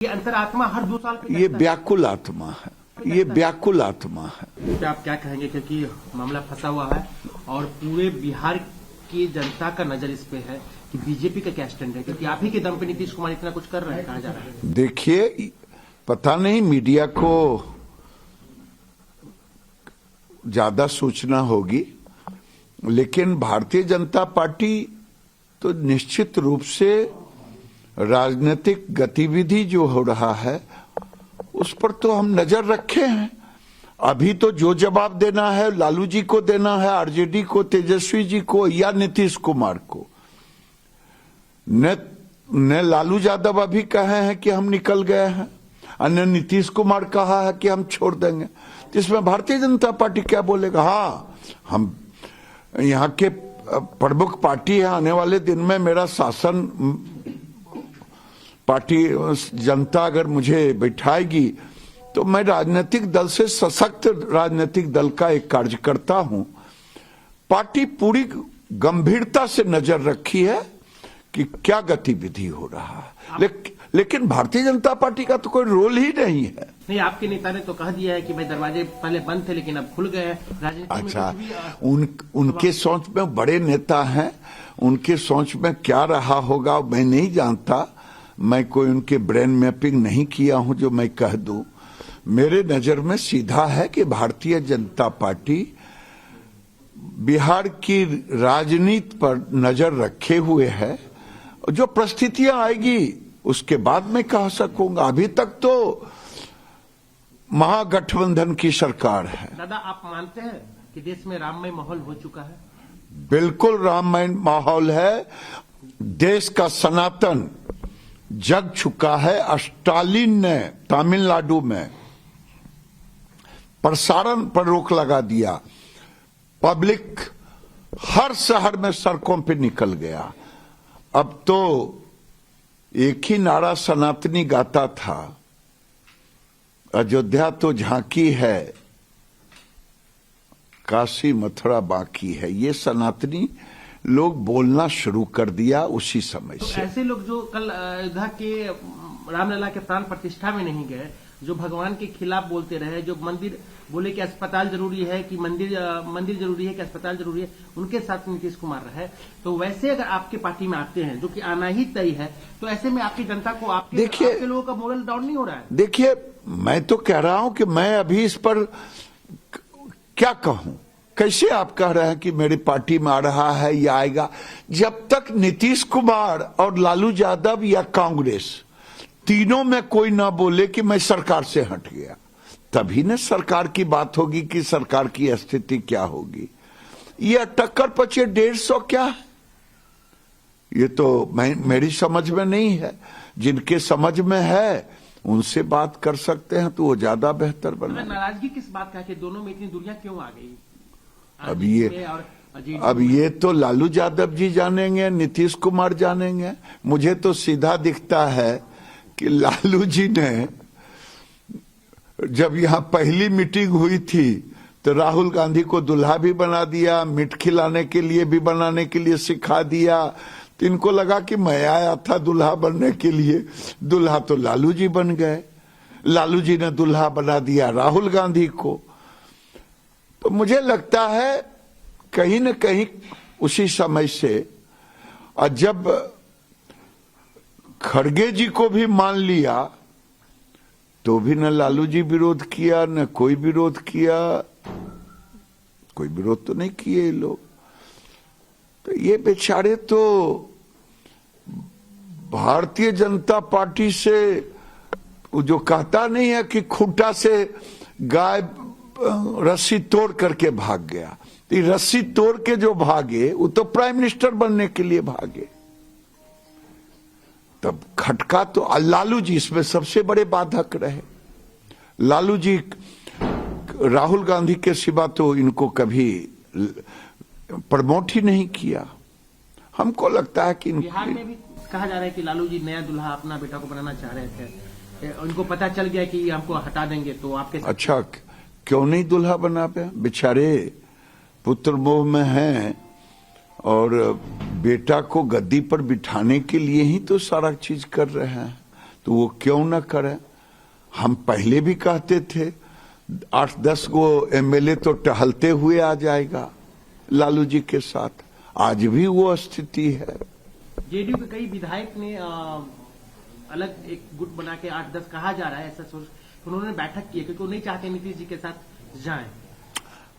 ये अंतरात्मा हर 2 साल पे ये व्याकुल आत्मा है, ये व्याकुल आत्मा है। तो आप क्या कहेंगे, क्योंकि मामला फंसा हुआ है और पूरे बिहार की जनता का नजर इस पे है कि बीजेपी का क्या स्टैंड है, क्योंकि आप ही के दम पे नीतीश कुमार इतना कुछ कर रहे हैं, कहा जा रहा है। देखिए, पता नहीं मीडिया को ज्यादा सूचना होगी, लेकिन भारतीय जनता पार्टी तो निश्चित रूप से राजनीतिक गतिविधि जो हो रहा है उस पर तो हम नजर रखे हैं। अभी तो जो जवाब देना है लालू जी को देना है, आरजेडी को, तेजस्वी जी को या नीतीश कुमार को। न लालू यादव अभी कहे हैं कि हम निकल गए हैं, अन्य नीतीश कुमार कहा है कि हम छोड़ देंगे। जिसमें भारतीय जनता पार्टी क्या बोलेगा? हाँ, हम यहाँ के प्रमुख पार्टी है, आने वाले दिन में मेरा शासन पार्टी जनता अगर मुझे बैठाएगी तो मैं राजनीतिक दल से सशक्त राजनीतिक दल का एक कार्यकर्ता हूं। पार्टी पूरी गंभीरता से नजर रखी है कि क्या गतिविधि हो रहा है, लेकिन भारतीय जनता पार्टी का तो कोई रोल ही नहीं है। नहीं, आपके नेता ने तो कह दिया है कि भाई दरवाजे पहले बंद थे लेकिन अब खुल गए हैं राजनीति में। अच्छा, उनके सोच में बड़े नेता हैं, उनके सोच में क्या रहा होगा मैं नहीं जानता। मैं कोई उनके ब्रेन मैपिंग नहीं किया हूं जो मैं कह दूं। मेरे नजर में सीधा है कि भारतीय जनता पार्टी बिहार की राजनीति पर नजर रखे हुए है। जो परिस्थितियां आएगी उसके बाद मैं कह सकूंगा। अभी तक तो महागठबंधन की सरकार है। दादा, आप मानते हैं कि देश में राममय माहौल हो चुका है? बिल्कुल राममय माहौल है। देश का सनातन जग चुका है। स्टालिन ने तमिलनाडु में प्रसारण पर रोक लगा दिया। पब्लिक हर शहर में सड़कों पे निकल गया। अब तो एक ही नारा सनातनी गाता था, अयोध्या तो झांकी है, काशी मथुरा बाकी है। ये सनातनी लोग बोलना शुरू कर दिया उसी समय से। तो ऐसे लोग जो कल अयोध्या के रामलला के प्राण प्रतिष्ठा में नहीं गए, जो भगवान के खिलाफ बोलते रहे, जो मंदिर बोले कि अस्पताल जरूरी है कि मंदिर जरूरी है कि अस्पताल जरूरी है, उनके साथ नीतीश कुमार रहे। तो वैसे अगर आपके पार्टी में आते हैं, जो कि आना ही तय है, तो ऐसे में आपकी जनता को आपके लोगों का मोरल डाउन नहीं हो रहा है? देखिए, मैं तो कह रहा हूं कि मैं अभी इस पर क्या कहूं। कैसे आप कह रहे हैं कि मेरी पार्टी में आ रहा है या आएगा? जब तक नीतीश कुमार और लालू यादव या कांग्रेस तीनों में कोई ना बोले कि मैं सरकार से हट गया, तभी न सरकार की बात होगी कि सरकार की स्थिति क्या होगी। ये टक्कर पचे 150 क्या है, ये तो मेरी समझ में नहीं है। जिनके समझ में है उनसे बात कर सकते हैं तो वो ज्यादा बेहतर बना। नाराजगी किस बात का कि दोनों में इतनी दूरियां क्यों आ गई? अब ये तो लालू यादव जी जानेंगे, नीतीश कुमार जानेंगे। मुझे तो सीधा दिखता है कि लालू जी ने जब यहाँ पहली मीटिंग हुई थी तो राहुल गांधी को दुल्हा भी बना दिया, मीट खिलाने के लिए भी बनाने के लिए सिखा दिया। तो इनको लगा कि मैं आया था दुल्हा बनने के लिए, दुल्हा तो लालू जी बन गए। लालू जी ने दुल्हा बना दिया राहुल गांधी को। तो मुझे लगता है कहीं न कहीं उसी समय से, और जब खड़गे जी को भी मान लिया तो भी न लालू जी विरोध किया, न कोई विरोध किया। कोई विरोध तो नहीं किए ये लोग। तो ये बेचारे तो भारतीय जनता पार्टी से, जो कहता नहीं है कि खूंटा से गाय रस्सी तोड़ करके भाग गया, तो रस्सी तोड़ के जो भागे वो तो प्राइम मिनिस्टर बनने के लिए भागे। तब खटका तो लालू जी इसमें सबसे बड़े बाधक रहे। लालू जी राहुल गांधी के सिवा तो इनको कभी प्रमोट ही नहीं किया। हमको लगता है कि बिहार में भी कहा जा रहा है कि लालू जी नया दुल्हा अपना बेटा को बनाना चाह रहे थे, उनको पता चल गया कि हमको हटा देंगे तो आपके। अच्छा, क्यों नहीं दुल्हा बना पे? बेचारे पुत्र मोह में हैं और बेटा को गद्दी पर बिठाने के लिए ही तो सारा चीज कर रहे हैं। तो वो क्यों न करें। हम पहले भी कहते थे 8-10 गो एमएलए तो टहलते हुए आ जाएगा लालू जी के साथ, आज भी वो स्थिति है। जेडीयू के कई विधायक ने अलग एक गुट बना के 8-10 कहा जा रहा है, ऐसा सोच उन्होंने बैठक की है क्योंकि वो नहीं चाहते नीतीश जी के साथ जाएं।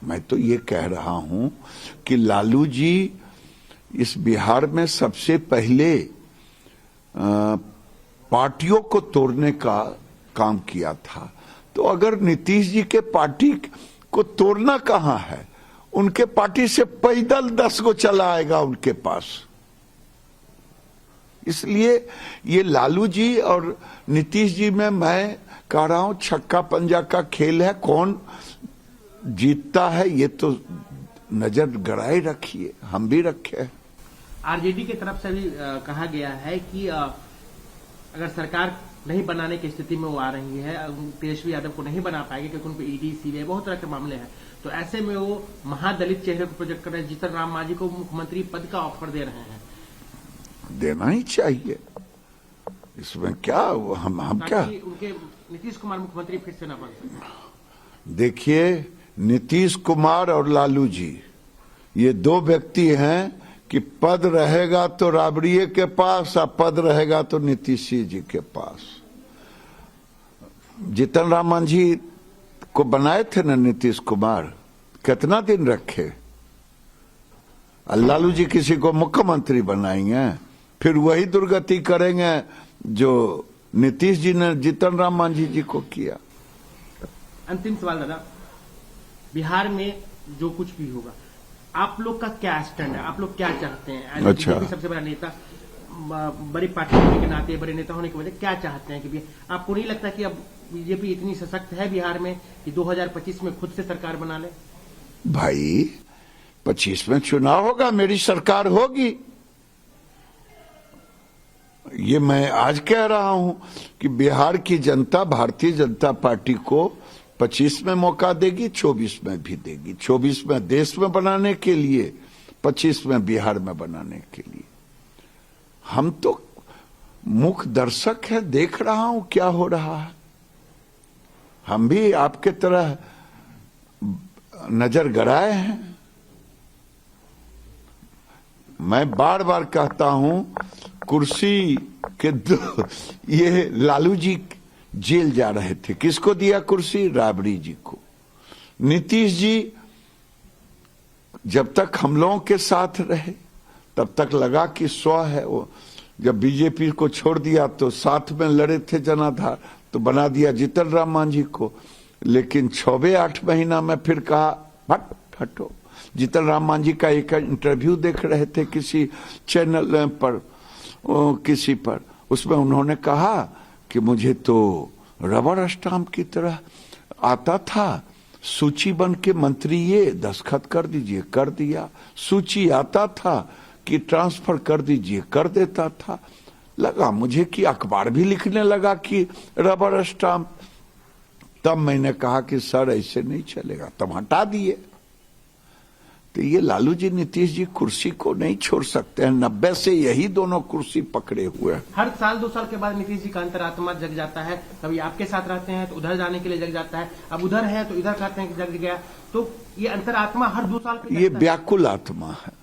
मैं तो ये कह रहा हूं कि लालू जी इस बिहार में सबसे पहले पार्टियों को तोड़ने का काम किया था। तो अगर नीतीश जी के पार्टी को तोड़ना कहां है, उनके पार्टी से पैदल 10 गो चला आएगा उनके पास। इसलिए ये लालू जी और नीतीश जी में मैं कह रहा हूं छक्का पंजा का खेल है। कौन जीतता है ये तो नजर गड़ाए रखिए, हम भी रखे। आरजेडी की तरफ से भी कहा गया है कि अगर सरकार नहीं बनाने की स्थिति में वो आ रही है, तेजस्वी यादव को नहीं बना पाएगी क्योंकि उन पर ईडी सीबीआई बहुत तरह के मामले हैं, तो ऐसे में वो महादलित चेहरे को प्रोजेक्ट कर रहे हैं, जीतन राम मांझी को मुख्यमंत्री पद का ऑफर दे रहे हैं। देना ही चाहिए, इसमें क्या हम क्या उनके नीतीश कुमार मुख्यमंत्री फिर से न बन सके। देखिए, नीतीश कुमार और लालू जी ये दो व्यक्ति हैं कि पद रहेगा तो राबड़िए के पास और पद रहेगा तो नीतीश जी के पास। जीतन राम मांझी को बनाए थे ना नीतीश कुमार, कितना दिन रखे। लालू जी किसी को मुख्यमंत्री बनाएंगे, फिर वही दुर्गति करेंगे जो नीतीश जी ने जीतन राम मांझी जी को किया। अंतिम सवाल दादा, बिहार में जो कुछ भी होगा आप लोग का क्या स्टैंड है, आप लोग क्या चाहते हैं? अच्छा, सबसे बड़ा नेता, बड़ी पार्टी होने के नाते, बड़े नेता होने की वजह क्या चाहते हैं कि आपको नहीं लगता कि अब बीजेपी इतनी सशक्त है बिहार में कि 2025 में खुद से सरकार बना ले? भाई 25 में चुनाव होगा, मेरी सरकार होगी। ये मैं आज कह रहा हूं कि बिहार की जनता भारतीय जनता पार्टी को 25 में मौका देगी, 24 में भी देगी। 24 में देश में बनाने के लिए, 25 में बिहार में बनाने के लिए। हम तो मुख्य दर्शक है, देख रहा हूं क्या हो रहा है। हम भी आपके तरह नजर गड़ाए हैं। मैं बार बार कहता हूं, कुर्सी के ये लालू जी जेल जा रहे थे, किसको दिया कुर्सी? राबड़ी जी को। नीतीश जी जब तक हम लोगों के साथ रहे तब तक लगा कि स्व है वो। जब बीजेपी को छोड़ दिया तो साथ में लड़े थे जनाधार, तो बना दिया जीतन राम मांझी को। लेकिन 6-8 महीना में फिर कहा हटो। जीतन राम मांझी का एक इंटरव्यू देख रहे थे किसी चैनल पर, किसी पर, उसमें उन्होंने कहा कि मुझे तो रबर स्टाम्प की तरह आता था, सूची बन के मंत्री ये दस्तखत कर दीजिए, कर दिया। सूची आता था कि ट्रांसफर कर दीजिए, कर देता था। लगा मुझे कि अखबार भी लिखने लगा कि रबर स्टाम्प। तब मैंने कहा कि सर ऐसे नहीं चलेगा, तब हटा दिए। तो ये लालू जी नीतीश जी कुर्सी को नहीं छोड़ सकते हैं। 90 से यही दोनों कुर्सी पकड़े हुए हैं। हर साल 2 साल के बाद नीतीश जी का अंतरात्मा जग जाता है। कभी आपके साथ रहते हैं तो उधर जाने के लिए जग जाता है, अब उधर है तो इधर कहते हैं कि जग गया। तो ये अंतरात्मा हर 2 साल पे ये व्याकुल आत्मा है।